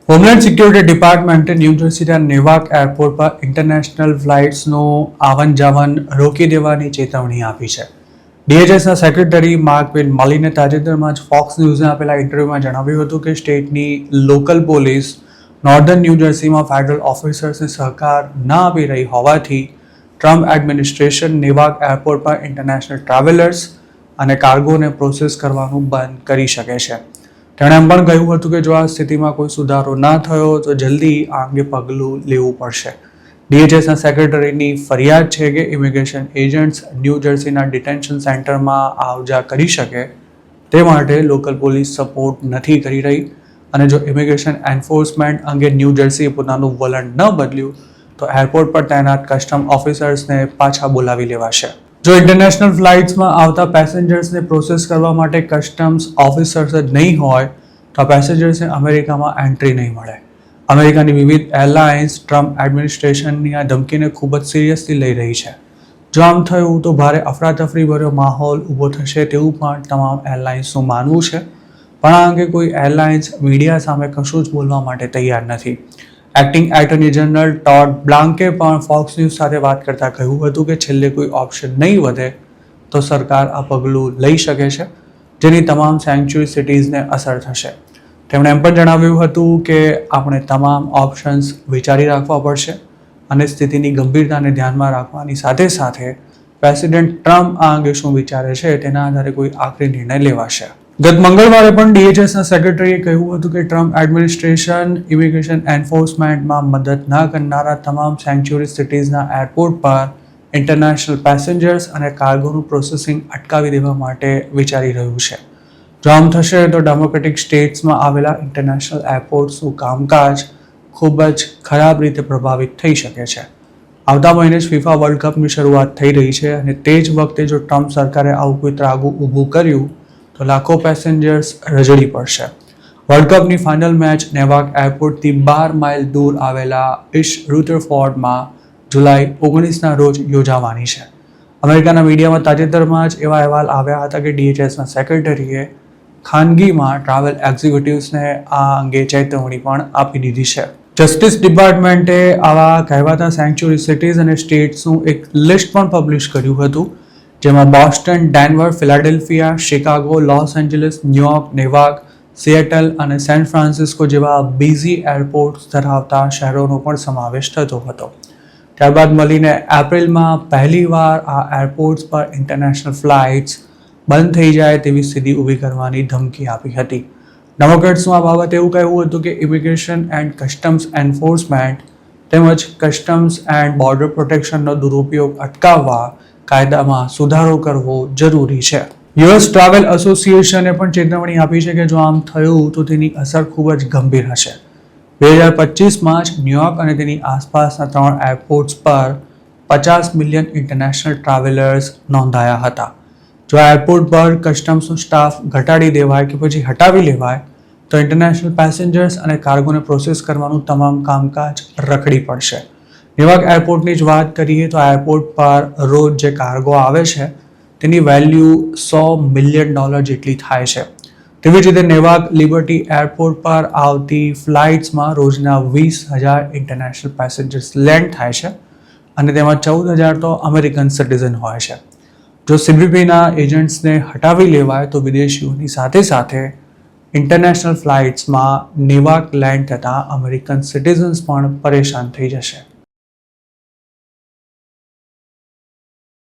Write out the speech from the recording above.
Homeland security ડિપાર્ટમેન્ટે new જર્સીના નેવાક airport પર international ફ્લાઇટ્સનું આવન જાવન રોકી દેવાની ચેતવણી આપી છે. DHSના સેક્રેટરી માર્કવિન મલિને તાજેતરમાં જ ફોક્સ ન્યૂઝને આપેલા ઇન્ટરવ્યુમાં જણાવ્યું હતું કે સ્ટેટની લોકલ પોલીસ નોર્ધન ન્યૂ જર્સીમાં ફેડરલ ઓફિસર્સને સહકાર ન આપી રહી હોવાથી ટ્રમ્પ એડમિનિસ્ટ્રેશન નેવાક એરપોર્ટ પર ઇન્ટરનેશનલ ટ્રાવેલર્સ અને કાર્ગોને પ્રોસેસ કરવાનું બંધ કરી શકે છે. તેણે એમ પણ કહ્યું હતું કે જો આ સ્થિતિમાં કોઈ સુધારો ના થયો તો જલ્દી આ અંગે પગલું લેવું પડશે. DHSના સેક્રેટરીની ફરિયાદ છે કે ઇમિગ્રેશન એજન્ટ્સ ન્યૂ જર્સીના ડિટેન્શન સેન્ટરમાં આવજા કરી શકે તે માટે લોકલ પોલીસ સપોર્ટ નથી કરી રહી અને જો ઇમિગ્રેશન એન્ફોર્સમેન્ટ અંગે ન્યૂ જર્સીએ પોતાનું વલણ ન બદલ્યું તો એરપોર્ટ પર તૈનાત કસ્ટમ ઓફિસર્સને પાછા બોલાવી લેવાશે. જો ઇન્ટરનેશનલ ફ્લાઇટ્સમાં આવતા પેસેન્જર્સને પ્રોસેસ કરવા માટે કસ્ટમ્સ ઓફિસર્સ જ નહીં હોય તો પેસેન્જર્સને અમેરિકામાં એન્ટ્રી નહીં મળે. અમેરિકાની વિવિધ એરલાઇન્સ ટ્રમ્પ એડમિનિસ્ટ્રેશનની આ ધમકીને ખૂબ જ સિરિયસલી લઈ રહી છે. જો આમ થયું તો ભારે અફરાતફરીભર્યો માહોલ ઊભો થશે તેવું પણ તમામ એરલાઇન્સનું માનવું છે. પણ આ અંગે કોઈ એરલાઇન્સ મીડિયા સામે કશું જ બોલવા માટે તૈયાર નથી. એક્ટિંગ એટર્ની જનરલ ટોડ બ્લાન્કે પણ ફોક્સ ન્યૂઝ સાથે વાત કરતા કહ્યું હતું કે છેલ્લે કોઈ ઓપ્શન નહીં વધે તો સરકાર આ પગલું લઈ શકે છે જેની તમામ સેન્ચ્યુરી સિટીઝને અસર થશે. તેમણે એમ પણ જણાવ્યું હતું કે આપણે તમામ ઓપ્શન્સ વિચારી રાખવા પડશે અને સ્થિતિની ગંભીરતાને ધ્યાનમાં રાખવાની સાથે સાથે પ્રેસિડેન્ટ ટ્રમ્પ આ અંગે શું વિચારે છે તેના આધારે કોઈ આખરી નિર્ણય લેવાશે. ગત મંગળવારે પણ DHSના સેક્રેટરીએ કહ્યું હતું કે ટ્રમ્પ એડમિનિસ્ટ્રેશન ઇમિગ્રેશન એન્ફોર્સમેન્ટમાં મદદ ન કરનારા તમામ સેન્ચ્યુરી સિટીઝના એરપોર્ટ પર ઇન્ટરનેશનલ પેસેન્જર્સ અને કાર્ગોનું પ્રોસેસિંગ અટકાવી દેવા માટે વિચારી રહ્યું છે. જો આમ થશે તો ડેમોક્રેટિક સ્ટેટ્સમાં આવેલા ઇન્ટરનેશનલ એરપોર્ટ્સનું કામકાજ ખૂબ જ ખરાબ રીતે પ્રભાવિત થઈ શકે છે. આવતા મહિને જ FIFA વર્લ્ડ કપની શરૂઆત થઈ રહી છે અને તે જ વખતે જો ટ્રમ્પ સરકારે આવું કોઈ ત્રાગુ ઊભું કર્યું તો લાખો પેસેન્જર્સ રજડી પડશે. વર્લ્ડ કપની ફાઇનલ મેચ નેવાક એરપોર્ટથી 12 માઇલ દૂર આવેલા ઇસ્ટ રુથરફોર્ડમાં જુલાઈ 19ના રોજ યોજાવાની છે. અમેરિકાના મીડિયામાં તાજેતરમાં જ એવા અહેવાલ આવ્યા હતા કે DHSના સેક્રેટરીએ ખાનગીમાં ટ્રાવેલ એક્ઝિક્યુટિવ્સને આ અંગે ચેતવણી પણ આપી દીધી છે. જસ્ટિસ ડિપાર્ટમેન્ટે આવા કહેવાતા સેન્ચ્યુરી સિટીઝ અને સ્ટેટ્સનું એક લિસ્ટ પણ પબ્લિશ કર્યું હતું જેમાં Boston, Denver, Philadelphia, Chicago, Los Angeles, New York, Newark, Seattle અને સેન ફ્રાન્સિસ્કો જેવા બિઝી એરપોર્ટ્સ ધરાવતા શહેરોનો પણ સમાવેશ થતો હતો. ત્યારબાદ મળીને એપ્રિલમાં પહેલીવાર આ એરપોર્ટ્સ પર ઇન્ટરનેશનલ ફ્લાઇટ્સ બંધ થઈ જાય તેવી સ્થિતિ ઊભી કરવાની ધમકી આપી હતી. ડેમોક્રેટ્સનું આ બાબતે એવું કહેવું હતું કે ઇમિગ્રેશન એન્ડ કસ્ટમ્સ એન્ફોર્સમેન્ટ તેમજ કસ્ટમ્સ એન્ડ બોર્ડર પ્રોટેક્શનનો દુરુપયોગ અટકાવવા કાયદામાં સુધારો કરવો જરૂરી છે. US ટ્રાવેલ એસોસિએશને પણ ચેતવણી આપી છે કે જો આમ થયું તો તેની અસર ખૂબ જ ગંભીર હશે. 2025માં જ ન્યુયોર્ક અને તેની આસપાસના 3 એરપોર્ટ્સ પર 50 મિલિયન ઇન્ટરનેશનલ ટ્રાવેલર્સ નોંધાયા હતા. જો એરપોર્ટ પર કસ્ટમ્સનો સ્ટાફ ઘટાડી દેવાય કે પછી હટાવી લેવાય તો ઇન્ટરનેશનલ પેસેન્જર્સ અને કાર્ગોને પ્રોસેસ કરવાનું તમામ કામકાજ રખડી પડશે. નેવાક એરપોર્ટની જ વાત કરીએ તો એરપોર્ટ પર રોજ જે કાર્ગો આવે છે તેની વેલ્યુ $100 મિલિયન જેટલી થાય છે. તેવી જ રીતે નેવાક લિબર્ટી એરપોર્ટ પર આવતી ફ્લાઇટ્સમાં રોજના 20,000 ઇન્ટરનેશનલ પેસેન્જર્સ લેન્ડ થાય છે અને તેમાં 14,000 તો અમેરિકન સિટીઝન હોય છે. જો CBPના એજન્ટ્સને હટાવી લેવાય તો વિદેશીઓની સાથે સાથે ઇન્ટરનેશનલ ફ્લાઇટ્સમાં નેવાક લેન્ડ થતાં અમેરિકન સિટીઝન્સ પણ પરેશાન થઈ જશે.